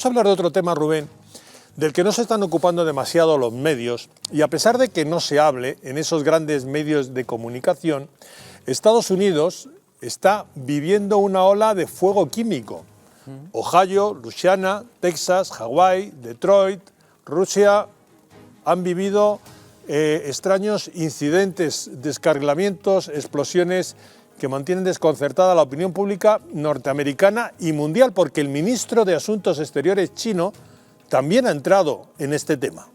Vamos a hablar de otro tema, Rubén, del que no se están ocupando demasiado los medios, y a pesar de que no se hable en esos grandes medios de comunicación, Estados Unidos está viviendo una ola de fuego químico. Ohio, Luisiana, Texas, Hawái, Detroit, Rusia han vivido extraños incidentes, descarrilamientos, explosiones que mantienen desconcertada a la opinión pública norteamericana y mundial, porque el ministro de Asuntos Exteriores chino también ha entrado en este tema.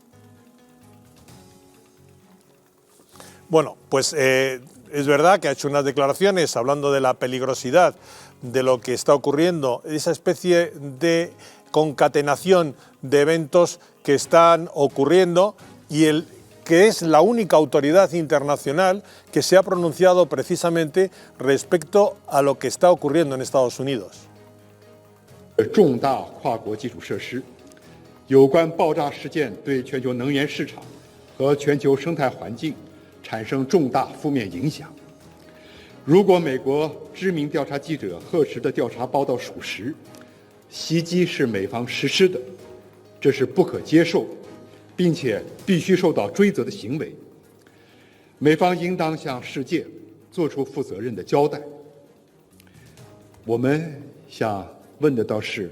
Bueno, pues es verdad que ha hecho unas declaraciones hablando de la peligrosidad de lo que está ocurriendo, esa especie de concatenación de eventos que están ocurriendo, y el que es la única autoridad internacional que se ha pronunciado precisamente respecto a lo que está ocurriendo en Estados Unidos. 重大跨国基础设施有关爆炸事件对全球能源市场和全球生态环境产生重大负面影响。如果美国知名调查记者赫什的调查报道属实，袭击是美方实施的，这是不可接受，并且必须受到追责的行为。美方应当向世界做出负责任的交代。我们想问的倒是，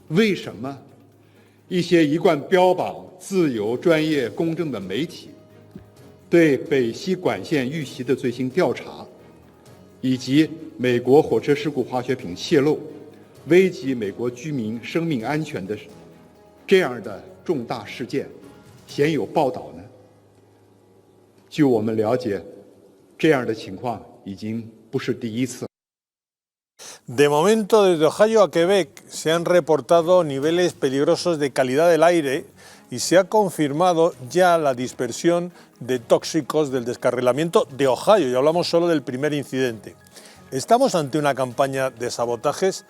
为什么一些一贯标榜自由、专业、公正的媒体，对北溪管线遇袭的最新调查，以及美国火车事故化学品泄漏，危及美国居民生命安全的这样的重大事件，鲜有报道呢？据我们了解，这样的情况已经不是第一次。 De momento, desde Ohio a Quebec se han reportado niveles peligrosos de calidad del aire y se ha confirmado ya la dispersión de tóxicos del descarrilamiento de Ohio, y hablamos solo del primer incidente. ¿Estamos ante una campaña de sabotajes?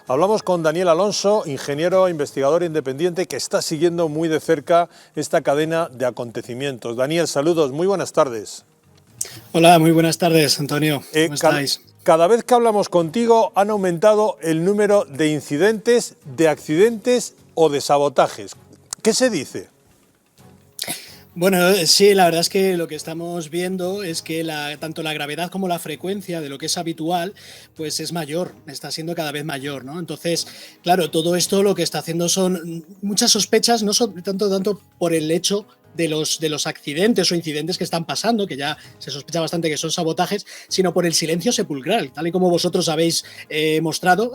Hablamos con Daniel Alonso, ingeniero investigador independiente que está siguiendo muy de cerca esta cadena de acontecimientos. Daniel, saludos, muy buenas tardes. Hola, muy buenas tardes, Antonio. ¿Cómo estáis? Cada vez que hablamos contigo han aumentado el número de incidentes, de accidentes o de sabotajes. ¿Qué se dice? Bueno, sí, la verdad es que lo que estamos viendo es que tanto la gravedad como la frecuencia de lo que es habitual, pues es mayor, está siendo cada vez mayor, ¿no? Entonces, claro, todo esto lo que está haciendo son muchas sospechas, no son tanto por el hecho de los accidentes o incidentes que están pasando, que ya se sospecha bastante que son sabotajes, sino por el silencio sepulcral, tal y como vosotros habéis mostrado.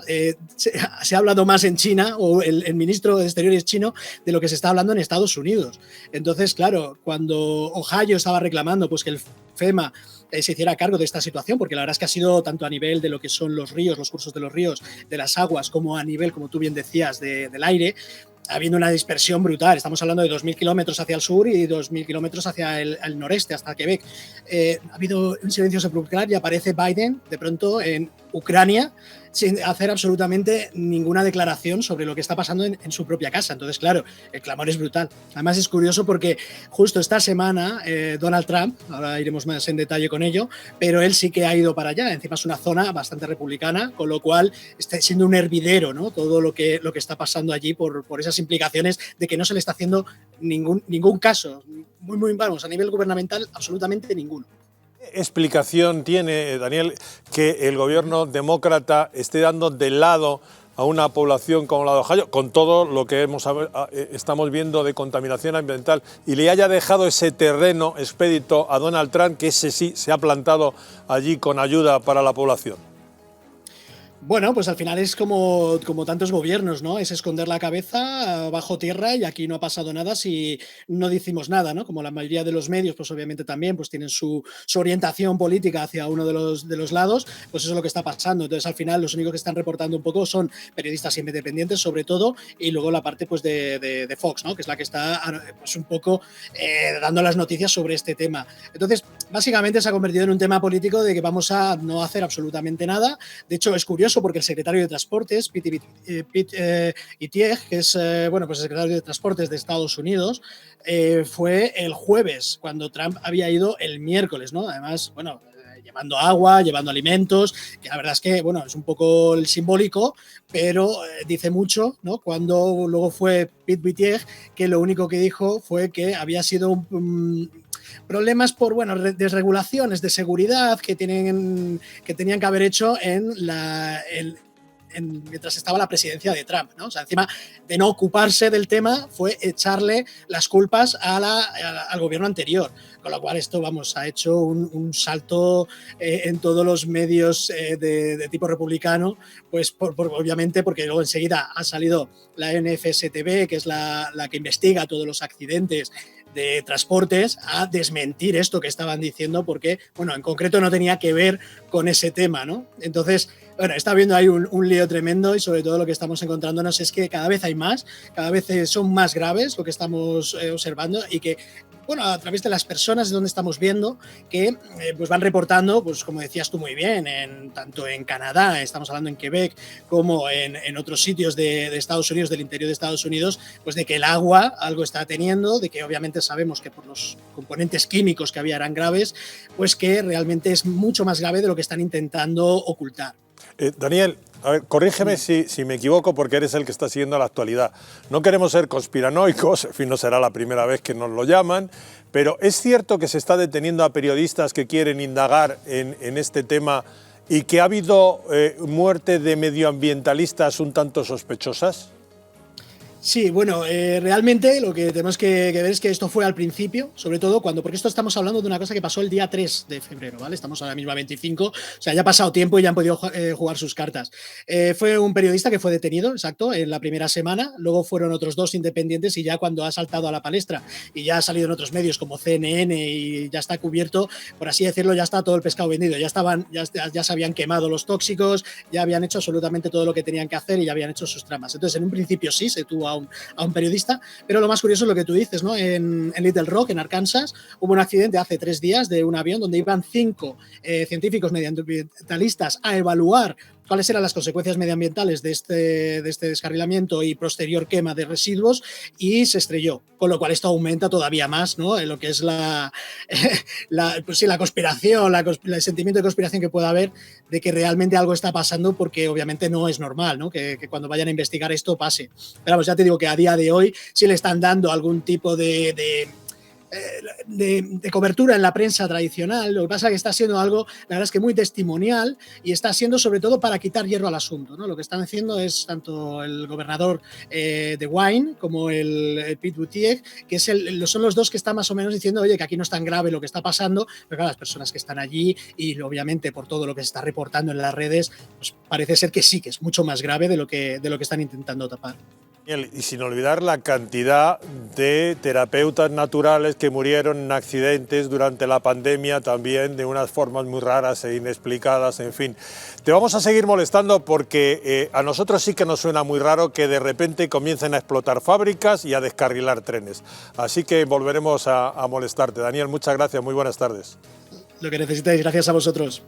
Se ha hablado más en China, o el ministro de Exteriores chino, de lo que se está hablando en Estados Unidos. Entonces, claro, cuando Ohio estaba reclamando pues que el FEMA se hiciera cargo de esta situación, porque la verdad es que ha sido tanto a nivel de lo que son los ríos, los cursos de los ríos, de las aguas, como a nivel, como tú bien decías, del aire, habiendo una dispersión brutal. Estamos hablando de 2.000 kilómetros hacia el sur y 2.000 kilómetros hacia el noreste, hasta Quebec. Ha habido un silencio sepulcral y aparece Biden de pronto en Ucrania sin hacer absolutamente ninguna declaración sobre lo que está pasando en su propia casa. Entonces, claro, el clamor es brutal. Además, es curioso porque justo esta semana Donald Trump, ahora iremos más en detalle con ello, pero él sí que ha ido para allá. Encima es una zona bastante republicana, con lo cual está siendo un hervidero, ¿no? Todo lo que está pasando allí por esas implicaciones de que no se le está haciendo ningún caso. Vamos, a nivel gubernamental, absolutamente ninguno. ¿Qué explicación tiene, Daniel, que el gobierno demócrata esté dando de lado a una población como la de Ohio, con todo lo que estamos viendo de contaminación ambiental, y le haya dejado ese terreno expedito a Donald Trump, que ese sí se ha plantado allí con ayuda para la población? Bueno, pues al final es como tantos gobiernos, ¿no? Es esconder la cabeza bajo tierra, y aquí no ha pasado nada si no decimos nada, ¿no? Como la mayoría de los medios, pues obviamente también pues tienen su orientación política hacia uno de los lados, pues eso es lo que está pasando. Entonces, al final, los únicos que están reportando un poco son periodistas independientes, sobre todo, y luego la parte pues de Fox, ¿no? Que es la que está pues un poco dando las noticias sobre este tema. Entonces, básicamente se ha convertido en un tema político de que vamos a no hacer absolutamente nada. De hecho, es curioso porque el secretario de Transportes, Pete Buttigieg, que es pues el secretario de Transportes de Estados Unidos, fue el jueves, cuando Trump había ido el miércoles, ¿no? Además, bueno, llevando agua, llevando alimentos, que la verdad es que, bueno, es un poco el simbólico, pero dice mucho, ¿no? Cuando luego fue Pete Buttigieg, que lo único que dijo fue que había sido problemas por, bueno, desregulaciones de seguridad que tenían que haber hecho mientras estaba la presidencia de Trump, ¿no? O sea, encima de no ocuparse del tema fue echarle las culpas al gobierno anterior, con lo cual esto, vamos, ha hecho un salto en todos los medios de tipo republicano, pues obviamente porque luego enseguida ha salido la NFSTB, que es la que investiga todos los accidentes de transportes, a desmentir esto que estaban diciendo, porque, bueno, en concreto no tenía que ver con ese tema, ¿no? Entonces, bueno, está habiendo ahí un lío tremendo, y sobre todo lo que estamos encontrándonos es que cada vez hay más, cada vez son más graves lo que estamos observando, y que, bueno, a través de las personas de donde estamos viendo que pues van reportando, pues como decías tú muy bien, tanto en Canadá, estamos hablando en Quebec, como en otros sitios de Estados Unidos, del interior de Estados Unidos, pues de que el agua algo está teniendo, de que obviamente sabemos que por los componentes químicos que había eran graves, pues que realmente es mucho más grave de lo que están intentando ocultar. Daniel, a ver, corrígeme si me equivoco, porque eres el que está siguiendo la actualidad. No queremos ser conspiranoicos, en fin, no será la primera vez que nos lo llaman, pero ¿es cierto que se está deteniendo a periodistas que quieren indagar en este tema y que ha habido muerte de medioambientalistas un tanto sospechosas? Sí, bueno, realmente lo que tenemos que ver es que esto fue al principio, sobre todo porque esto estamos hablando de una cosa que pasó el día 3 de febrero, ¿vale? Estamos ahora mismo a 25, o sea, ya ha pasado tiempo y ya han podido jugar sus cartas. Fue un periodista que fue detenido, exacto, en la primera semana, luego fueron otros 2 independientes, y ya cuando ha saltado a la palestra y ya ha salido en otros medios como CNN y ya está cubierto, por así decirlo, ya está todo el pescado vendido, ya se habían quemado los tóxicos, ya habían hecho absolutamente todo lo que tenían que hacer y ya habían hecho sus tramas. Entonces, en un principio sí se tuvo a un periodista, pero lo más curioso es lo que tú dices, ¿no? En Little Rock, en Arkansas, hubo un accidente hace 3 días de un avión donde iban 5 científicos medioambientalistas a evaluar cuáles eran las consecuencias medioambientales de este descarrilamiento y posterior quema de residuos, y se estrelló, con lo cual esto aumenta todavía más, ¿no? En lo que es la conspiración, el sentimiento de conspiración que pueda haber de que realmente algo está pasando, porque obviamente no es normal, ¿no? Que cuando vayan a investigar esto pase. Pero vamos, ya te digo que a día de hoy sí le están dando algún tipo de cobertura en la prensa tradicional. Lo que pasa es que está siendo algo, la verdad es que muy testimonial, y está siendo sobre todo para quitar hierro al asunto, ¿no? Lo que están haciendo es tanto el gobernador de Wine como el Pete Buttigieg, que son los dos que están más o menos diciendo, oye, que aquí no es tan grave lo que está pasando, pero claro, las personas que están allí, y obviamente por todo lo que se está reportando en las redes, pues parece ser que sí, que es mucho más grave de lo que están intentando tapar. Y sin olvidar la cantidad de terapeutas naturales que murieron en accidentes durante la pandemia, también de unas formas muy raras e inexplicadas, en fin. Te vamos a seguir molestando porque a nosotros sí que nos suena muy raro que de repente comiencen a explotar fábricas y a descarrilar trenes. Así que volveremos a molestarte. Daniel, muchas gracias, muy buenas tardes. Lo que necesitáis, gracias a vosotros.